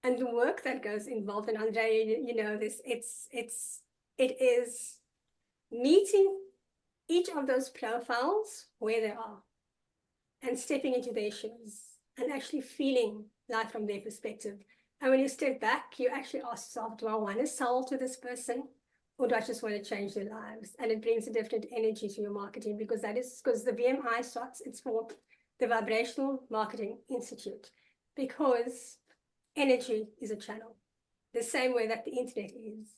And the work that goes involved, and Andrea, you know this, it is meeting each of those profiles where they are and stepping into their shoes and actually feeling life from their perspective. And when you step back, you actually ask yourself, do I want to sell to this person, or do I just want to change their lives? And it brings a different energy to your marketing, because that is because the VMI starts, it's for the Vibrational Marketing Institute, because energy is a channel, the same way that the internet is.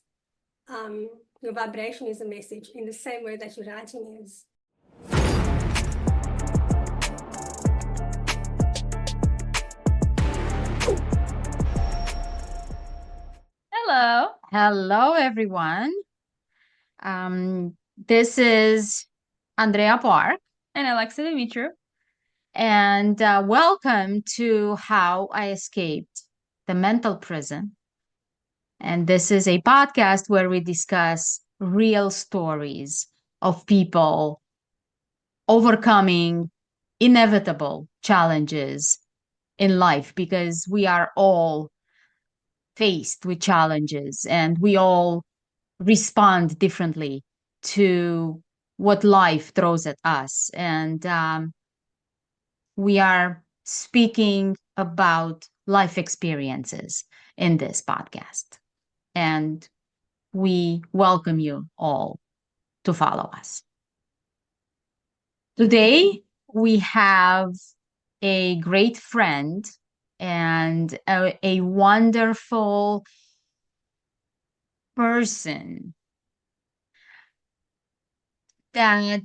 Your vibration is a message in the same way that your writing is. Hello. Hello, everyone. This is Andrea Park. And Alexa Dimitru. And welcome to How I Escaped the Mental Prison. And this is a podcast where we discuss real stories of people overcoming inevitable challenges in life, because we are all faced with challenges and we all respond differently to what life throws at us. And we are speaking about life experiences in this podcast. And we welcome you all to follow us. Today, we have a great friend and a wonderful person that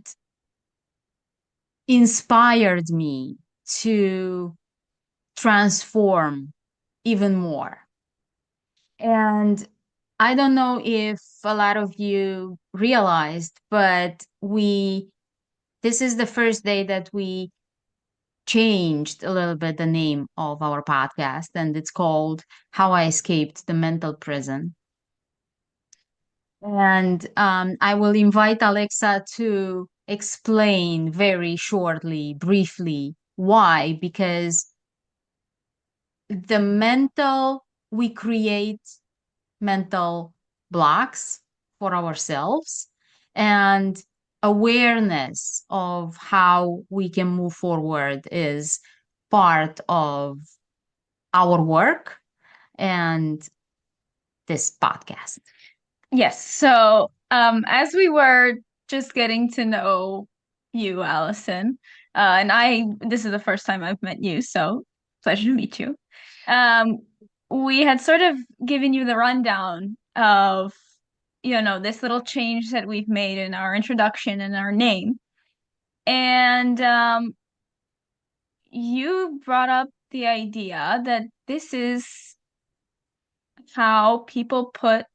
inspired me to transform even more. And I don't know if a lot of you realized, but this is the first day that we changed a little bit the name of our podcast, and it's called How I Escaped the Mental Prison. And I will invite Alexa to explain very shortly, briefly, why, because we create mental blocks for ourselves, and awareness of how we can move forward is part of our work and this podcast. Yes. So as we were just getting to know you, Allison, and this is the first time I've met you, so pleasure to meet you. We had sort of given you the rundown of, this little change that we've made in our introduction and our name. And you brought up the idea that this is how people put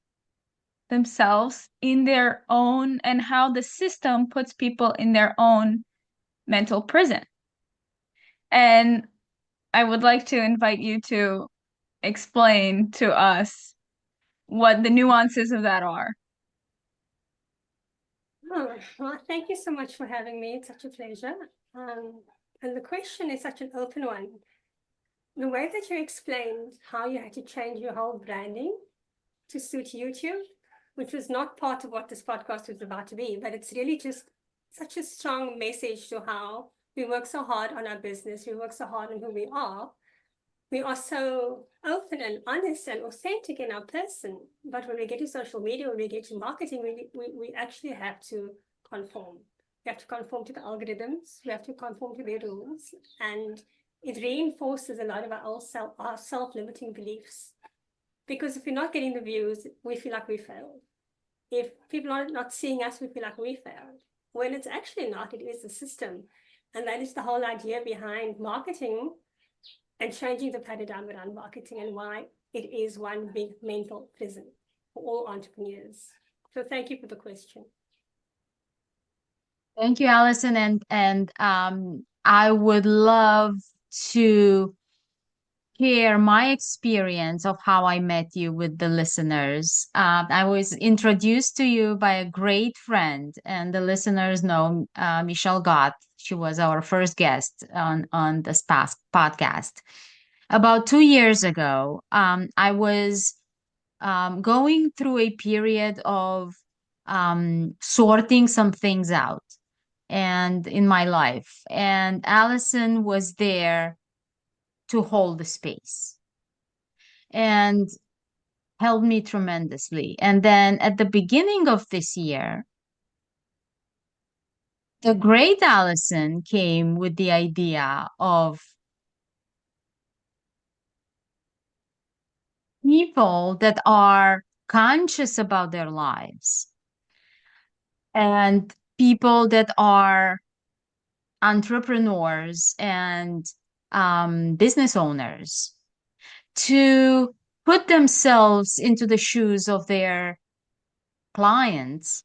themselves in their own, and how the system puts people in their own mental prison. And I would like to invite you to explain to us what the nuances of that are. Oh, well, thank you so much for having me. It's such a pleasure. And the question is such an open one. The way that you explained how you had to change your whole branding to suit YouTube, which was not part of what this podcast was about to be, but it's really just such a strong message to how we work so hard on our business, we work so hard on who we are. We are so open and honest and authentic in our person, but when we get to social media, when we get to marketing, we actually have to conform. We have to conform to the algorithms, we have to conform to their rules, and it reinforces a lot of our self-limiting beliefs. Because if we're not getting the views, we feel like we failed. If people are not seeing us, we feel like we failed. When it's actually not, it is the system. And that is the whole idea behind marketing and changing the paradigm around marketing, and why it is one big mental prison for all entrepreneurs. So thank you for the question. Thank you, Allison. And I would love to share my experience of how I met you with the listeners. I was introduced to you by a great friend, and the listeners know Michelle Gott. She was our first guest on this past podcast. about 2 years ago, I was going through a period of sorting some things out and in my life. And Allison was there to hold the space and helped me tremendously. And then at the beginning of this year, the great Allison came with the idea of people that are conscious about their lives and people that are entrepreneurs and business owners to put themselves into the shoes of their clients.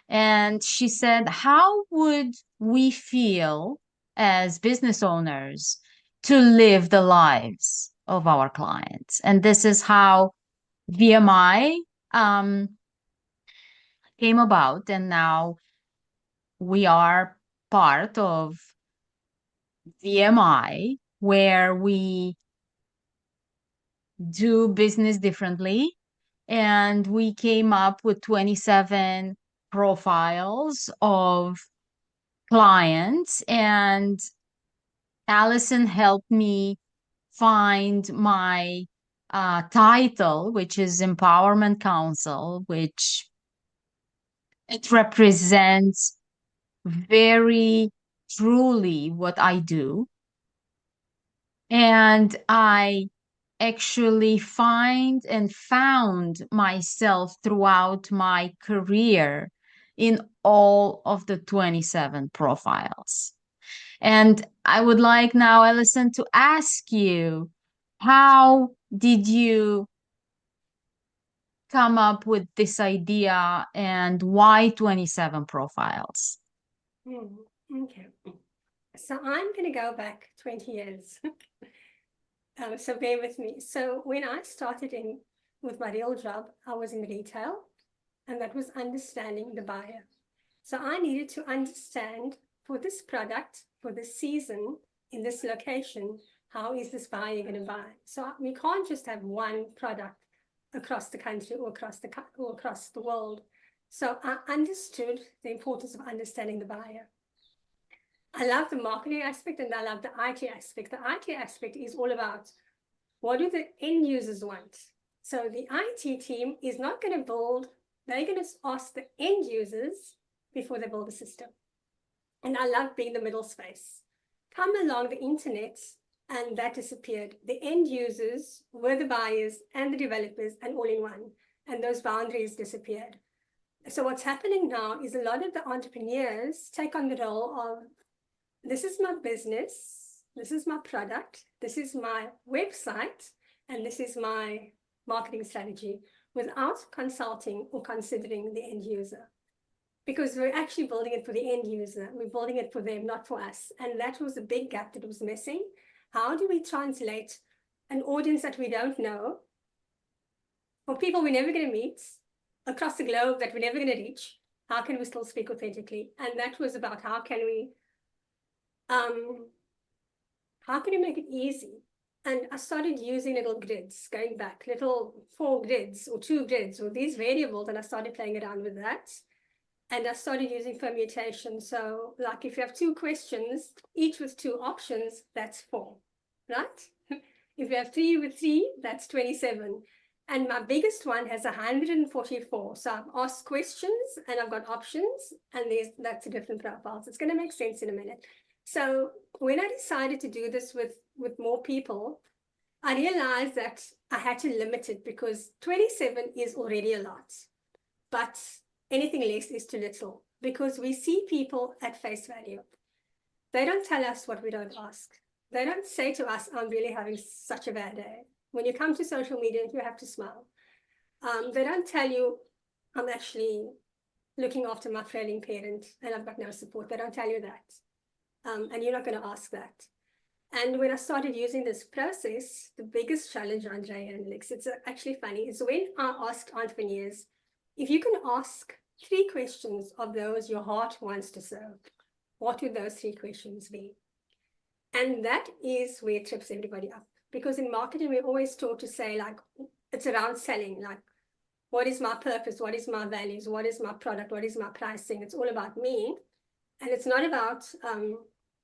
And she said, how would we feel as business owners to live the lives of our clients? And this is how VMI came about. And now we are part of VMI, where we do business differently. And we came up with 27 profiles of clients. And Allison helped me find my title, which is Empowerment Council, which it represents very truly what I do. And I actually find and found myself throughout my career in all of the 27 profiles. And I would like now, Allison, to ask you, how did you come up with this idea and why 27 profiles? Okay. So I'm going to go back 20 years. So bear with me. So when I started with my real job, I was in retail, and that was understanding the buyer. So I needed to understand, for this product, for this season, in this location, how is this buyer going to buy? So we can't just have one product across the country or across the world. So I understood the importance of understanding the buyer. I love the marketing aspect and I love the IT aspect. The IT aspect is all about, what do the end users want? So the IT team is not going to build, they're going to ask the end users before they build the system. And I love being the middle space. Come along the internet, and that disappeared. The end users were the buyers and the developers and all in one. And those boundaries disappeared. So what's happening now is a lot of the entrepreneurs take on the role of, this is my business, this is my product, this is my website, and this is my marketing strategy, without consulting or considering the end user. Because we're actually building it for the end user. We're building it for them, not for us. And that was a big gap that was missing. How do we translate an audience that we don't know, for people we're never going to meet, across the globe that we're never going to reach? How can we still speak authentically? And that was about, how can we make it easy? And I started using little grids, going back, little 4 grids or 2 grids or these variables, and I started playing around with that. And I started using permutation. So like if you have 2 questions, each with 2 options, that's 4, right? If you have 3 with 3, that's 27. And my biggest one has 144. So I've asked questions and I've got options, and that's a different profiles. It's going to make sense in a minute. So when I decided to do this with more people, I realized that I had to limit it, because 27 is already a lot, but anything less is too little, because we see people at face value. They don't tell us what we don't ask. They don't say to us, I'm really having such a bad day. When you come to social media, you have to smile. They don't tell you, I'm actually looking after my failing parent and I've got no support. They don't tell you that. And you're not going to ask that. And when I started using this process, the biggest challenge, Andrea and Alex, it's actually funny, is when I asked entrepreneurs, if you can ask 3 questions of those your heart wants to serve, what would those 3 questions be? And that is where it trips everybody up. Because in marketing, we always taught to say, like, it's around selling, like, what is my purpose? What is my values? What is my product? What is my pricing? It's all about me. And it's not about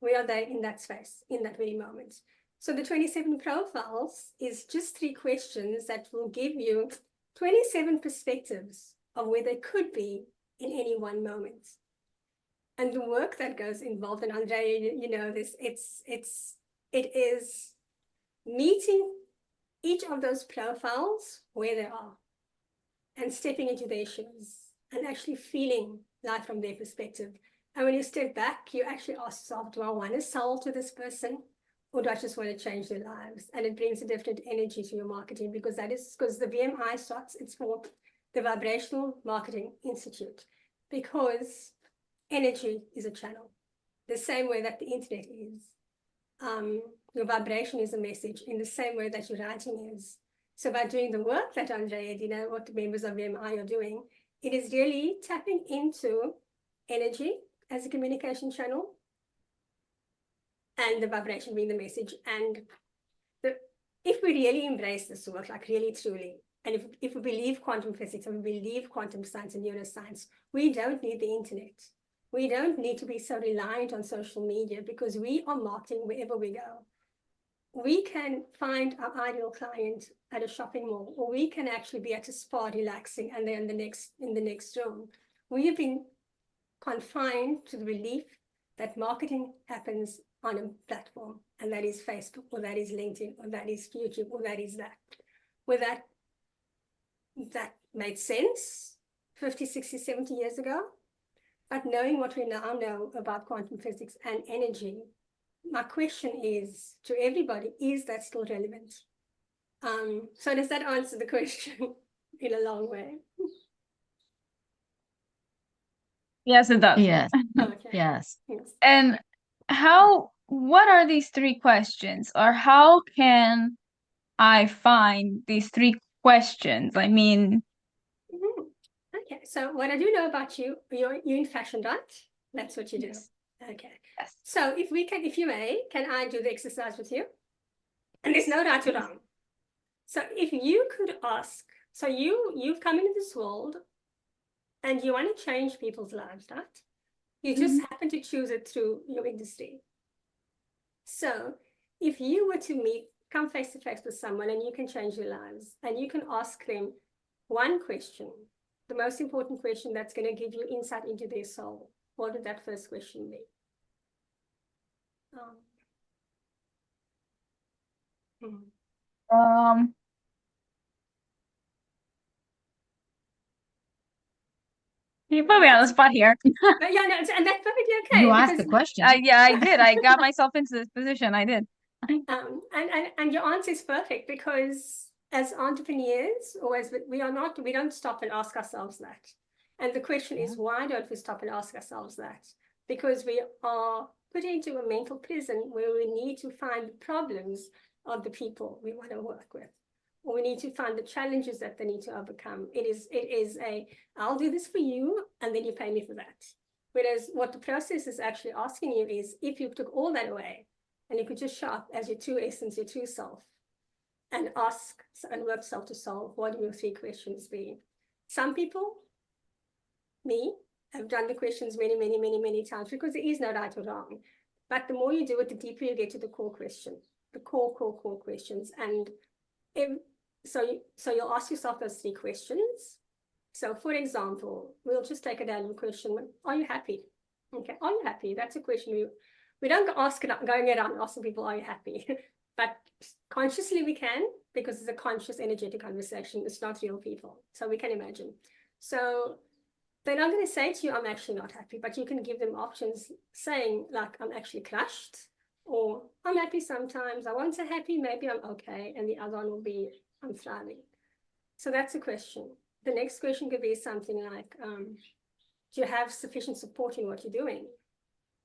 where are they in that space, in that very moment. So the 27 profiles is just 3 questions that will give you 27 perspectives of where they could be in any one moment. And the work that goes involved, and Andrea, you know this, it is meeting each of those profiles where they are and stepping into their shoes and actually feeling life from their perspective. And when you step back, you actually ask yourself, do I want to sell to this person, or do I just want to change their lives? And it brings a different energy to your marketing, because that is because the VMI starts, it's for the Vibrational Marketing Institute, because energy is a channel, the same way that the internet is. Your vibration is a message in the same way that your writing is. So by doing the work that Andrea, you know, what the members of VMI are doing, it is really tapping into energy as a communication channel, and the vibration being the message. And if we really embrace this work, like really, truly, and if we believe quantum physics and we believe quantum science and neuroscience, we don't need the internet. We don't need to be so reliant on social media, because we are marketing wherever we go. We can find our ideal client at a shopping mall, or we can actually be at a spa relaxing, and they're in the next room. We have been confined to the belief that marketing happens on a platform, and that is Facebook, or that is LinkedIn, or that is YouTube, or that is that. Where that made sense 50, 60, 70 years ago. But knowing what we now know about quantum physics and energy, my question is to everybody, is that still relevant? So does that answer the question in a long way? Yes, it does. Yes. Okay. Yes. And what are these 3 questions, or how can I find these 3 questions? I mean, Okay, so what I do know about you, you're in fashion, right? That's what you do. Yes. Okay. Yes. So if you may, can I do the exercise with you? And there's no right or wrong. So if you could ask, so you've come into this world and you want to change people's lives, right? You just happen to choose it through your industry. So if you were to come face to face with someone and you can change their lives, and you can ask them one question, the most important question that's going to give you insight into their soul, what would that first question be? You put me on the spot here. But yeah, no, and that's perfectly okay. You asked the question. Yeah, I did. I got myself into this position. I did. And your answer is perfect, because as entrepreneurs, or as we don't stop and ask ourselves that. And the question is, why don't we stop and ask ourselves that? Because we are put into a mental prison where we need to find the problems of the people we want to work with, or we need to find the challenges that they need to overcome. It is I'll do this for you, and then you pay me for that. Whereas what the process is actually asking you is, if you took all that away, and you could just show up as your true essence, your true self, and ask and work self to solve, what do your 3 questions be? Some people, me, have done the questions many, many, many, many times, because there is no right or wrong. But the more you do it, the deeper you get to the core question, the core questions. And so you'll ask yourself those 3 questions. So for example, we'll just take a random question. Are you happy? Okay, are you happy? That's a question we don't ask it, going around asking people, are you happy? But consciously we can, because it's a conscious, energetic conversation. It's not real people. So we can imagine. So they're not going to say to you, I'm actually not happy, but you can give them options saying, like, I'm actually crushed, or I'm happy sometimes. I won't say happy, maybe I'm okay. And the other one will be, I'm thriving. So that's a question. The next question could be something like, do you have sufficient support in what you're doing?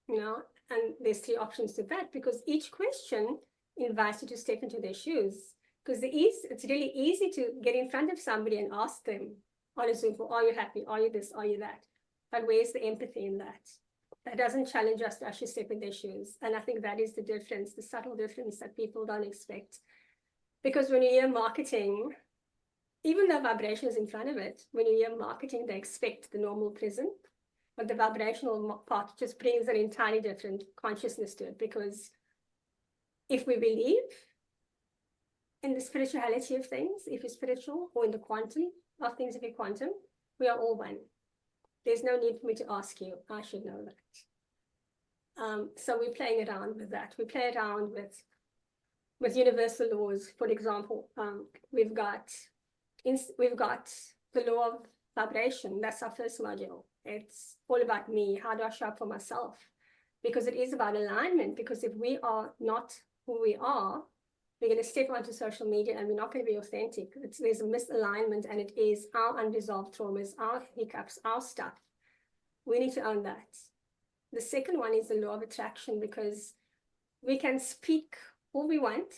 You know, and there's 3 options to that, because each question invites you to step into their shoes. Because it's really easy to get in front of somebody and ask them on a Zoom call, are you happy? Are you this? Are you that? But where's the empathy in that? That doesn't challenge us to actually step in their shoes. And I think that is the difference, the subtle difference that people don't expect. Because when you hear marketing, even though vibration is in front of it, when you hear marketing, they expect the normal present, but the vibrational part just brings an entirely different consciousness to it. Because if we believe in the spirituality of things, if you're spiritual, or in the quantum of things, if you're quantum, we are all one. There's no need for me to ask you. I should know that. So we're playing around with that. We play around with universal laws. For example, we've got the law of vibration. That's our first module. It's all about me. How do I show up for myself? Because it is about alignment. Because if we are not who we are, we're going to step onto social media and we're not going to be authentic. There's a misalignment, and it is our unresolved traumas, our hiccups, our stuff. We need to own that. The second one is the law of attraction, because we can speak all we want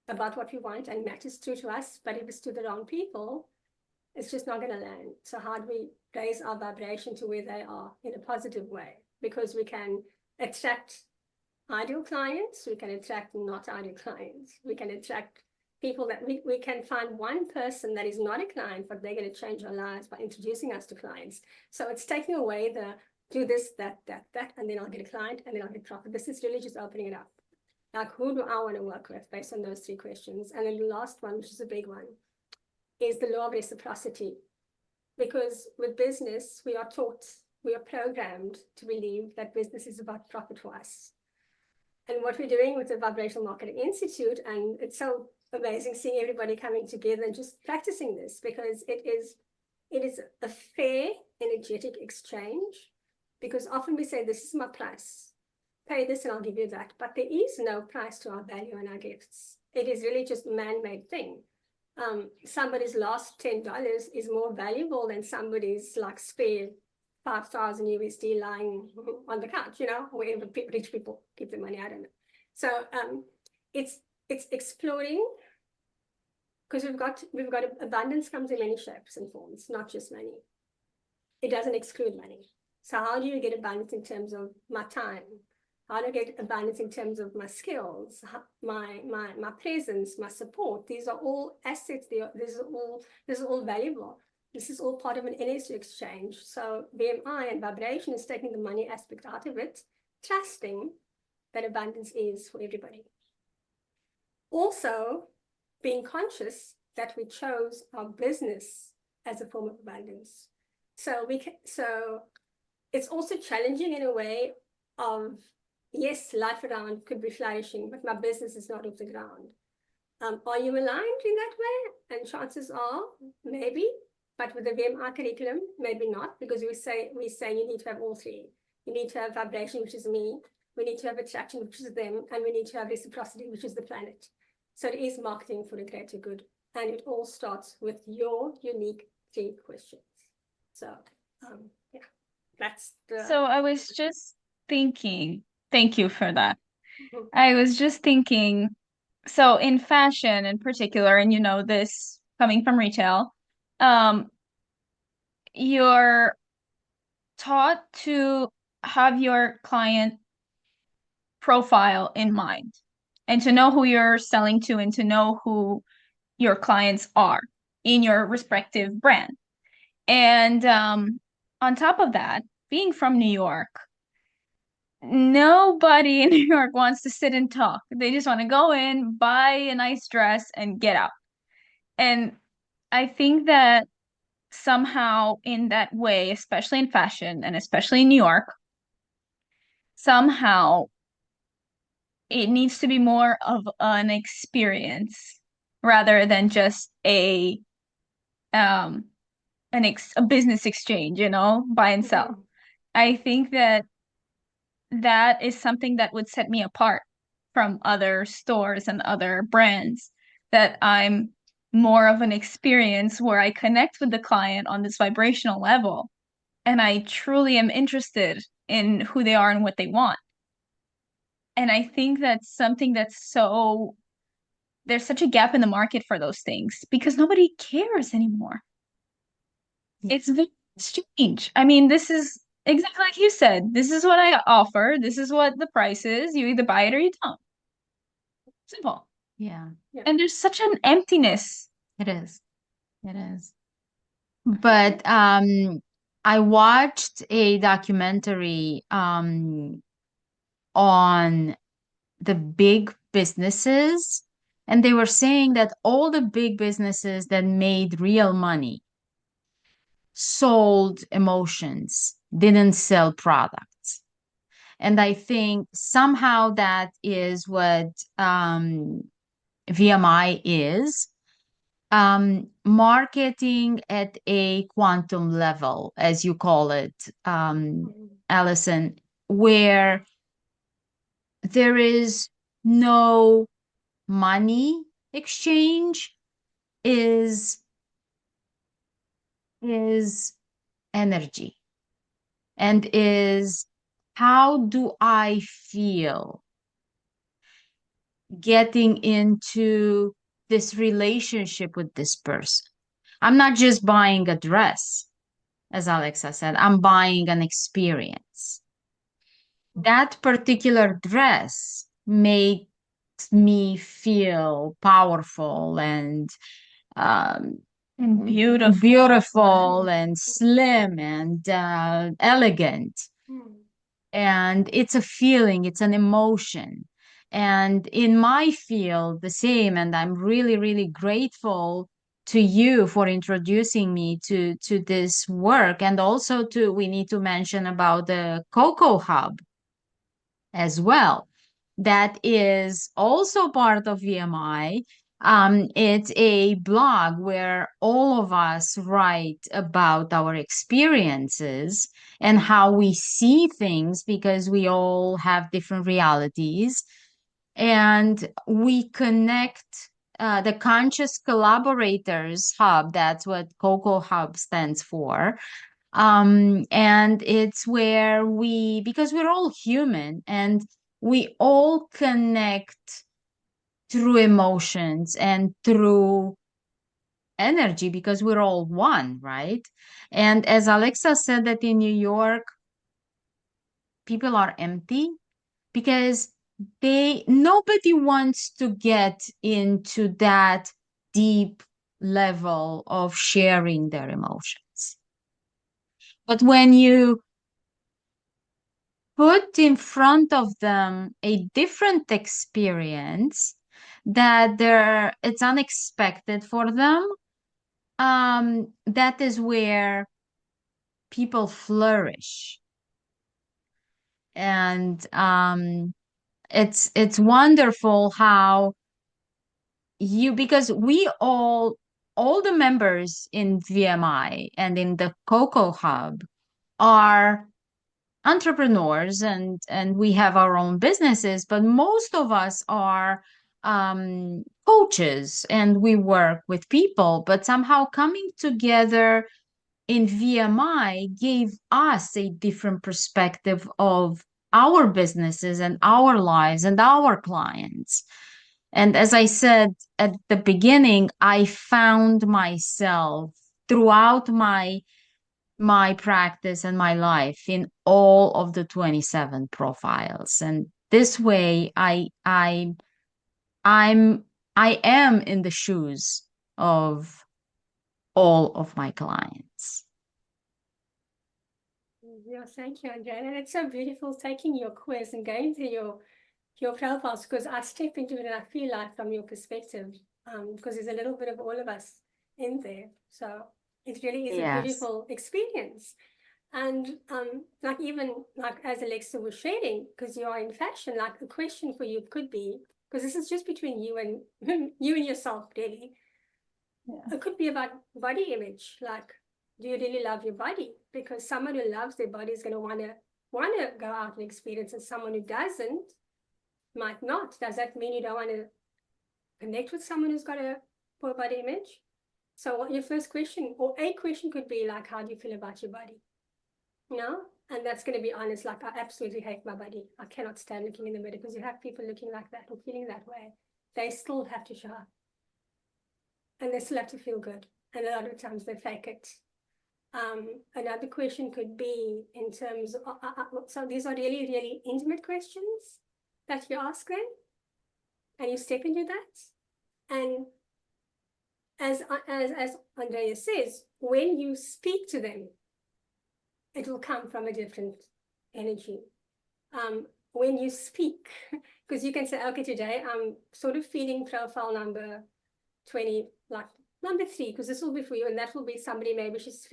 about what we want and matters true to us, but if it's to the wrong people, it's just not going to land. So how do we raise our vibration to where they are in a positive way? Because we can attract ideal clients, we can attract not ideal clients, we can attract people that we can find one person that is not a client, but they're going to change our lives by introducing us to clients. So it's taking away the do this, that, and then I'll get a client, and then I'll get profit. This is really just opening it up. Like, who do I want to work with based on those three questions? And then the last one, which is a big one, is the law of reciprocity. Because with business, we are taught, we are programmed to believe that business is about profit for us. And what we're doing with the Vibrational Marketing Institute, and it's so amazing seeing everybody coming together and just practicing this, because it is a fair, energetic exchange. Because often we say, this is my price. Pay this and I'll give you that. But there is no price to our value and our gifts. It is really just a man-made thing. Somebody's lost $10 is more valuable than somebody's like spare 5,000 USD lying on the couch, wherever rich people keep their money, I don't know. So it's exploring, because we've got abundance comes in many shapes and forms, not just money. It doesn't exclude money. So how do you get abundance in terms of my time? How do I get abundance in terms of my skills, my presence, my support? These are all assets. This is all valuable. This is all part of an energy exchange. So VMI and vibration is taking the money aspect out of it, trusting that abundance is for everybody. Also, being conscious that we chose our business as a form of abundance. So it's also challenging in a way of, yes, life around could be flourishing, but my business is not off the ground. Are you aligned in that way? And chances are, maybe, but with the VMI curriculum, maybe not, because we say you need to have all three. You need to have vibration, which is me. We need to have attraction, which is them. And we need to have reciprocity, which is the planet. So it is marketing for the greater good. And it all starts with your unique three questions. So, yeah, that's the... So I was just thinking, thank you for that. I was just thinking, so in fashion in particular, and this coming from retail, you're taught to have your client profile in mind and to know who you're selling to and to know who your clients are in your respective brand. And on top of that, being from New York, nobody in New York wants to sit and talk. They just want to go in, buy a nice dress, and get out. And I think that somehow in that way, especially in fashion and especially in New York, somehow it needs to be more of an experience rather than just a business exchange, buy and sell. I think that is something that would set me apart from other stores and other brands, that I'm more of an experience where I connect with the client on this vibrational level, and I truly am interested in who they are and what they want. And I think that's something that's there's such a gap in the market for those things because nobody cares anymore. It's very strange. I mean, this is exactly like you said. This is what I offer. This is what the price is. You either buy it or you don't. Simple. Yeah. And there's such an emptiness. It is. It is. But I watched a documentary on the big businesses, and they were saying that all the big businesses that made real money sold emotions, didn't sell products. And I think somehow that is what VMI is. Marketing at a quantum level, as you call it, Allison, where there is no money exchange, is energy, and is how do I feel getting into this relationship with this person. I'm not just buying a dress, as Alexa said, I'm buying an experience. That particular dress makes me feel powerful and beautiful and slim and elegant. And it's a feeling, it's an emotion. And in my field, the same. And I'm really, really grateful to you for introducing me to this work. And also we need to mention about the COCO Hub as well. That is also part of VMI. It's a blog where all of us write about our experiences and how we see things, because we all have different realities. And we connect the Conscious Collaborators Hub. That's what COCO Hub stands for. And it's where because we're all human and we all connect through emotions and through energy, because we're all one, right? And as Alexa said, that in New York, people are empty because nobody wants to get into that deep level of sharing their emotions. But when you put in front of them a different experience that it's unexpected for them, that is where people flourish. And it's wonderful how because we all the members in VMI and in the COCO Hub are entrepreneurs, and we have our own businesses, but most of us are coaches, and we work with people. But somehow coming together in VMI gave us a different perspective of our businesses and our lives and our clients. And as I said at the beginning, I found myself throughout my practice and my life in all of the 27 profiles. And this way I am in the shoes of all of my clients. Yeah, thank you, Andrea. And it's so beautiful taking your quiz and going through your profiles, because I step into it and I feel like from your perspective, because there's a little bit of all of us in there. So it really is a beautiful experience. And like even like as Alexa was sharing, because you are in fashion, like the question for you could be, because this is just between you and yourself, really. Yeah. It could be about body image, like, do you really love your body? Because someone who loves their body is going to want to go out and experience, and someone who doesn't might not. Does that mean you don't want to connect with someone who's got a poor body image? So what your first question or a question could be like, how do you feel about your body? You know, and that's going to be honest, like, I absolutely hate my body. I cannot stand looking in the mirror, because you have people looking like that or feeling that way. They still have to show up. And they still have to feel good. And a lot of times they fake it. Another question could be in terms of, so these are really, really intimate questions that you ask them. and you step into that. And as Andrea says, when you speak to them, it will come from a different energy. When you speak, because you can say, okay, today I'm sort of feeling profile number 20, like number 3, because this will be for you, and that will be somebody, maybe she's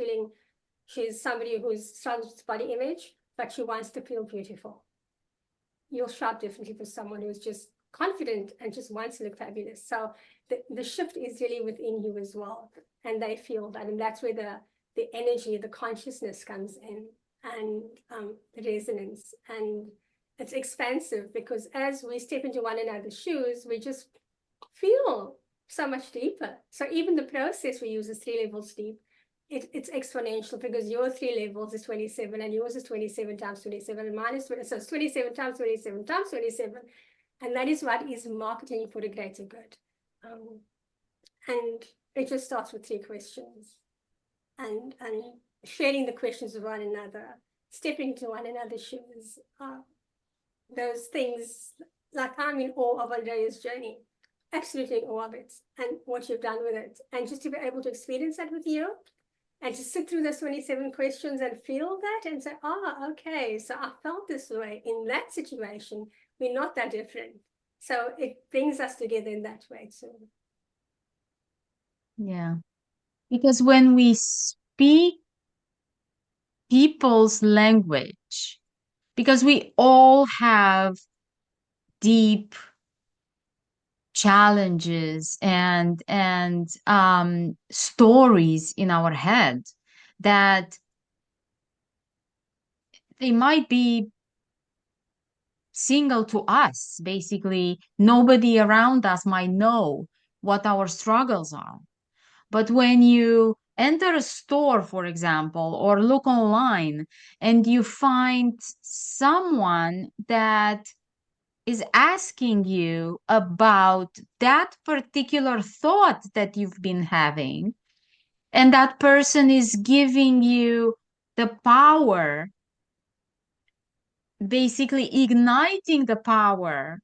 somebody who's struggles with body image, but she wants to feel beautiful. You'll show up differently for someone who's just confident and just wants to look fabulous. So the shift is really within you as well, and they feel that, and that's where the energy, the consciousness comes in, and the resonance, and it's expansive, because as we step into one another's shoes, we just feel so much deeper. So even the process we use is 3 levels deep. It's exponential, because your 3 levels is 27, and yours is 27 times 27, and mine is 20, so it's 27 times 27 times 27. And that is what is marketing for the greater good. And it just starts with 3 questions, and sharing the questions with one another, stepping into one another's shoes. Those things, like, I'm in awe of Andrea's journey, absolutely in awe of it, and what you've done with it. And just to be able to experience that with you, and to sit through those 27 questions and feel that and say, okay, so I felt this way in that situation. We're not that different. So it brings us together in that way too. Yeah. Because when we speak people's language, because we all have deep challenges and stories in our head that they might be single to us. Basically, nobody around us might know what our struggles are. But when you enter a store, for example, or look online, and you find someone that is asking you about that particular thought that you've been having, and that person is giving you the power, basically igniting the power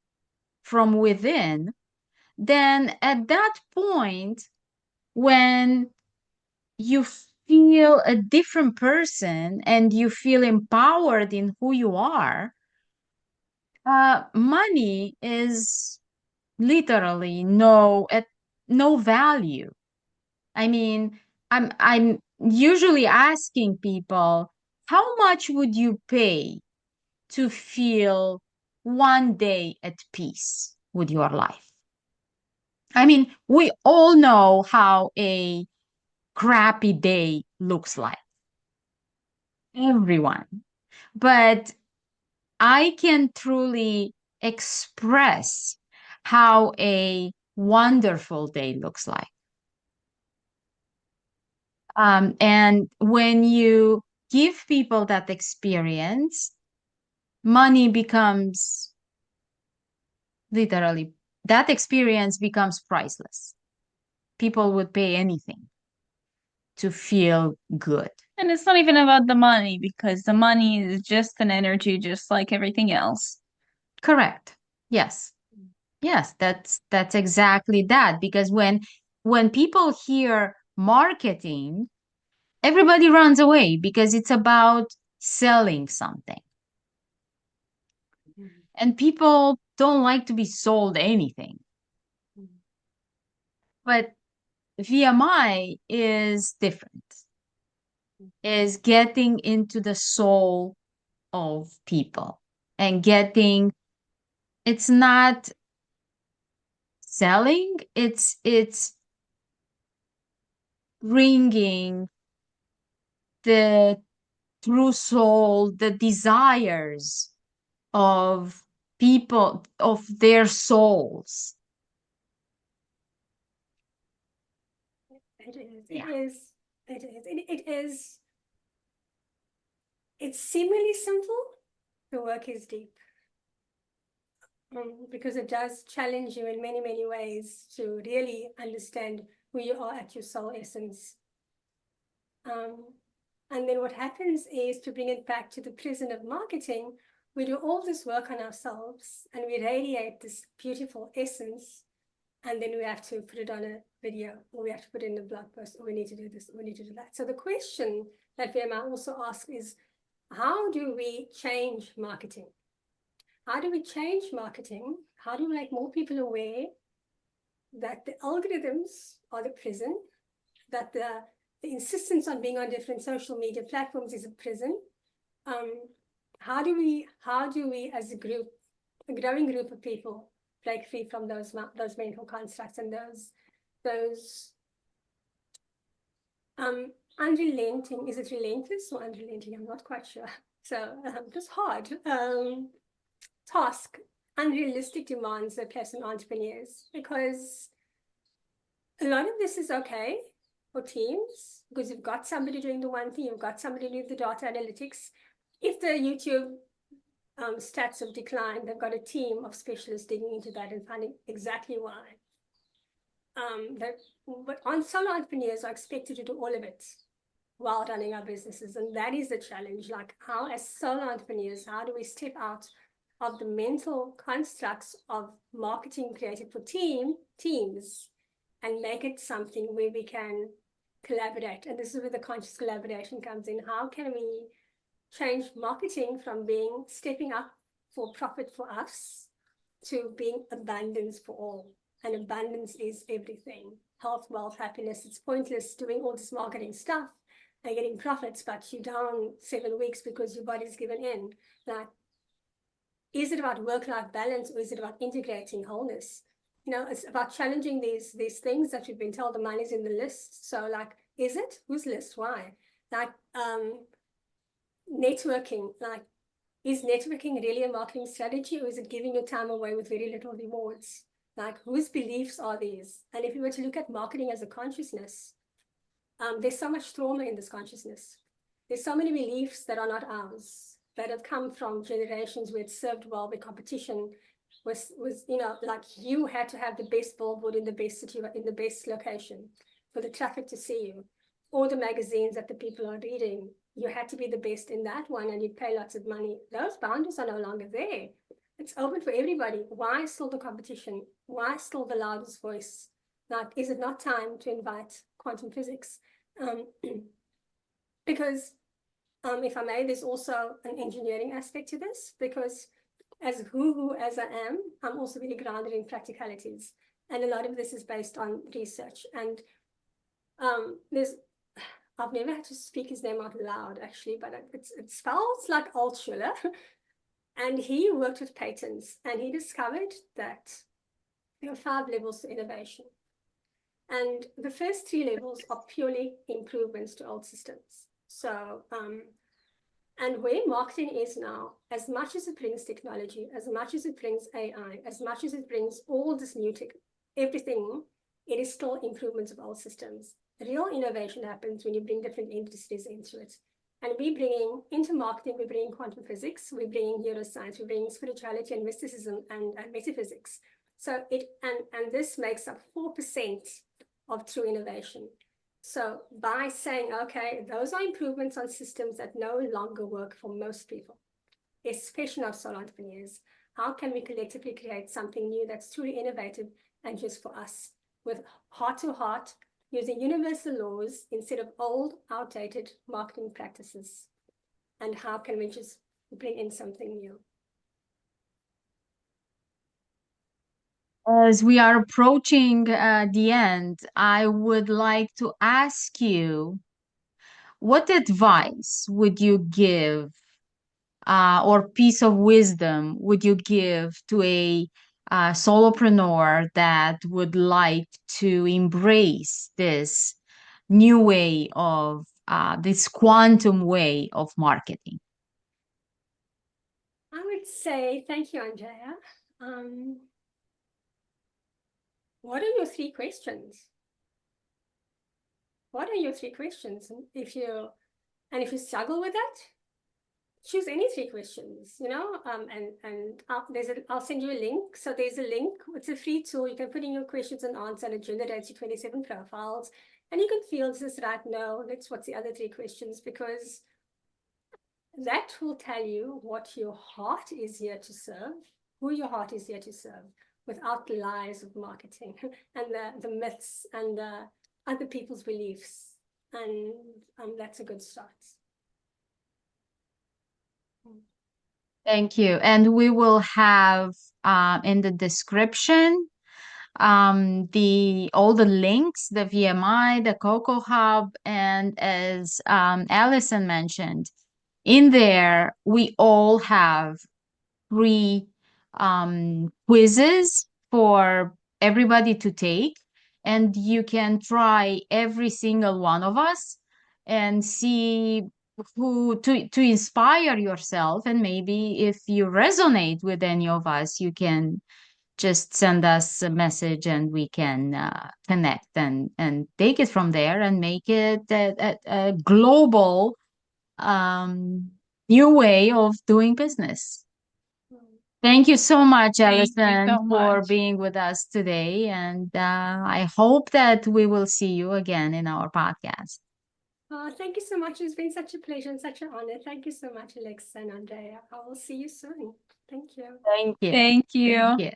from within, then at that point, when you feel a different person and you feel empowered in who you are, money is literally no value. I mean, I'm usually asking people, how much would you pay to feel one day at peace with your life? I mean, we all know how a crappy day looks like. Everyone. But I can truly express how a wonderful day looks like. And when you give people that experience, money becomes literally, that experience becomes priceless. People would pay anything to feel good. And it's not even about the money, because the money is just an energy, just like everything else. Correct. Yes. Yes, that's exactly that. Because when people hear marketing, everybody runs away because it's about selling something. And people don't like to be sold anything. But VMI is different, is getting into the soul of people and it's not selling, it's bringing the true soul, the desires of people, of their souls. It is. Yeah. It is. It's seemingly simple. The work is deep. Because it does challenge you in many, many ways to really understand who you are at your soul essence. And then what happens is, to bring it back to the prison of marketing, we do all this work on ourselves and we radiate this beautiful essence, and then we have to put it on a video, or we have to put it in a blog post, or we need to do this, or we need to do that. So the question that VMI also asks is, how do we change marketing? How do we change marketing? How do we make more people aware that the algorithms are the prison, that the insistence on being on different social media platforms is a prison? How do we as a group, a growing group of people, break free from those mental constructs and those unrelenting, is it relentless or unrelenting? I'm not quite sure. So just hard task, unrealistic demands that place on entrepreneurs, because a lot of this is okay for teams, because you've got somebody doing the one thing, you've got somebody doing the data analytics. If the YouTube stats have declined, they've got a team of specialists digging into that and finding exactly why. But solo entrepreneurs are expected to do all of it while running our businesses, and that is the challenge. Like, how as solo entrepreneurs, how do we step out of the mental constructs of marketing created for teams and make it something where we can collaborate? And this is where the conscious collaboration comes in. How can we change marketing from being stepping up for profit for us to being abundance for all? And abundance is everything. Health, wealth, happiness. It's pointless doing all this marketing stuff and getting profits, but you're down 7 weeks because your body's given in. Like, is it about work-life balance, or is it about integrating wholeness? You know, it's about challenging these things that we've been told the money's in the list. So, like, is it? Whose list? Why? Like, networking. Like, is networking really a marketing strategy, or is it giving your time away with very little rewards? Like, whose beliefs are these? And if you were to look at marketing as a consciousness, there's so much trauma in this consciousness. There's so many beliefs that are not ours, that have come from generations where it served well, where competition was, you know, like, you had to have the best billboard in the best city, in the best location for the traffic to see you. All the magazines that the people are reading, you had to be the best in that one, and you'd pay lots of money. Those boundaries are no longer there. It's open for everybody. Why still the competition? Why still the loudest voice? Like, is it not time to invite quantum physics? Because if I may, there's also an engineering aspect to this, because as as I am, I'm also really grounded in practicalities. And a lot of this is based on research. And I've never had to speak his name out loud, actually, but it spells like Altschuler. And he worked with patents, and he discovered that there are 5 levels to innovation. And the first 3 levels are purely improvements to old systems. So, and where marketing is now, as much as it brings technology, as much as it brings AI, as much as it brings all this new tech, everything, it is still improvements of old systems. Real innovation happens when you bring different industries into it. And we're bringing into marketing, we're bringing quantum physics, we're bringing neuroscience, we're bringing spirituality and mysticism and metaphysics. So and this makes up 4% of true innovation. So by saying, okay, those are improvements on systems that no longer work for most people, especially our solo entrepreneurs, how can we collectively create something new that's truly innovative and just for us, with heart to heart, using universal laws instead of old, outdated marketing practices? And how can we just bring in something new? As we are approaching the end, I would like to ask you, what advice would you give or piece of wisdom would you give to a solopreneur that would like to embrace this new way of this quantum way of marketing? I would say, thank you, Andrea. What are your 3 questions? What are your 3 questions? And if you struggle with that, choose any 3 questions, you know, and I'll send you a link. So there's a link. It's a free tool. You can put in your questions and answers, and it generates you 27 profiles. And you can feel, is this right? No. What's the other 3 questions? Because That will tell you what your heart is here to serve, who your heart is here to serve, without the lies of marketing and the myths and the other people's beliefs. And that's a good start. Thank you. And we will have in the description all the links, the VMI, the COCO Hub, and as Allison mentioned, in there we all have free quizzes for everybody to take, and you can try every single one of us and see who to inspire yourself. And maybe if you resonate with any of us, you can just send us a message and we can connect and take it from there and make it a global new way of doing business. Thank you so much, Thank you Allison, so for much. being with us today. And I hope that we will see you again in our podcast. Thank you so much. It's been such a pleasure and such an honor. Thank you so much, Alexa and Andrea. I will see you soon. Thank you. Thank you. Thank you. Thank you.